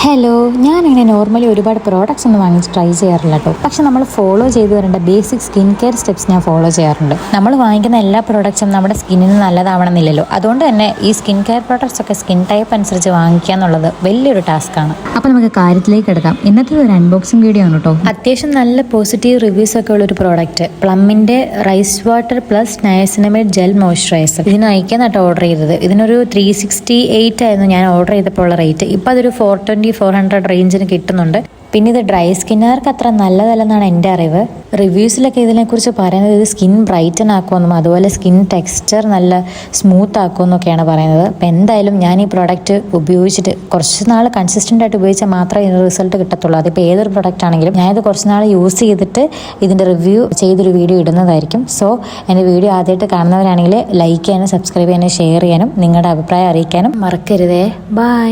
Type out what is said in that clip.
Hello, ഞാനിങ്ങനെ normally ഒരുപാട് products ഒന്നും വാങ്ങിച്ച് ട്രൈ ചെയ്യാറില്ല കേട്ടോ. പക്ഷെ നമ്മൾ ഫോളോ ചെയ്തു വരേണ്ട ബേസിക് സ്കിൻ കെയർ സ്റ്റെപ്സ് ഞാൻ ഫോളോ ചെയ്യാറുണ്ട്. നമ്മൾ വാങ്ങിക്കുന്ന എല്ലാ പ്രോഡക്റ്റ്സും നമ്മുടെ സ്കിന്നിന് നല്ലതാവണമെന്നില്ലല്ലോ. അതുകൊണ്ട് തന്നെ ഈ സ്കിൻ കെയർ പ്രോഡക്റ്റ്സ് ഒക്കെ സ്കിൻ ടൈപ്പ് അനുസരിച്ച് വാങ്ങിക്കുക എന്നുള്ളത് വലിയൊരു ടാസ്ക്കാണ്. അപ്പോൾ നമുക്ക് കാര്യത്തിലേക്ക് എടുക്കാം. ഇന്നത്തെ ഒരു അൺബോക്സിംഗ് വീഡിയോ ആണ് കേട്ടോ. അത്യാവശ്യം നല്ല പോസിറ്റീവ് റിവ്യൂസ് ഒക്കെ ഉള്ള ഒരു പ്രോഡക്റ്റ്, പ്ലമ്മിന്റെ rice water plus niacinamide gel moisturizer. ഇതിന് അയക്കാനായിട്ട് ഓർഡർ ചെയ്തത്. ഇതിനൊരു 368 ആയിരുന്നു ഞാൻ ഓർഡർ ചെയ്തപ്പോൾ ഉള്ള റേറ്റ്. ഇപ്പം അതൊരു 420-400 റേഞ്ചിന് കിട്ടുന്നുണ്ട്. പിന്നെ ഇത് ഡ്രൈ സ്കിന്നുകാർക്ക് അത്ര നല്ലതല്ലെന്നാണ് എൻ്റെ അറിവ്. റിവ്യൂസിലൊക്കെ ഇതിനെക്കുറിച്ച് പറയുന്നത് ഇത് സ്കിൻ ബ്രൈറ്റൻ ആക്കുമെന്നും അതുപോലെ സ്കിൻ ടെക്സ്ചർ നല്ല സ്മൂത്ത് ആക്കുമെന്നൊക്കെയാണ് പറയുന്നത്. അപ്പോൾ എന്തായാലും ഞാൻ ഈ പ്രോഡക്റ്റ് ഉപയോഗിച്ചിട്ട് കുറച്ച് നാൾ കൺസിസ്റ്റൻ്റ് ആയിട്ട് ഉപയോഗിച്ചാൽ മാത്രമേ ഇതിന് റിസൾട്ട് കിട്ടത്തുള്ളൂ. അതിപ്പോൾ ഏതൊരു പ്രോഡക്റ്റ് ആണെങ്കിലും ഞാനിത് കുറച്ച് നാൾ യൂസ് ചെയ്തിട്ട് ഇതിൻ്റെ റിവ്യൂ ചെയ്തൊരു വീഡിയോ ഇടുന്നതായിരിക്കും. സോ എൻ്റെ വീഡിയോ ആദ്യമായിട്ട് കാണുന്നവരാണെങ്കിൽ ലൈക്ക് ചെയ്യാനും സബ്സ്ക്രൈബ് ചെയ്യാനും ഷെയർ ചെയ്യാനും നിങ്ങളുടെ അഭിപ്രായം അറിയിക്കാനും മറക്കരുതേ. ബൈ.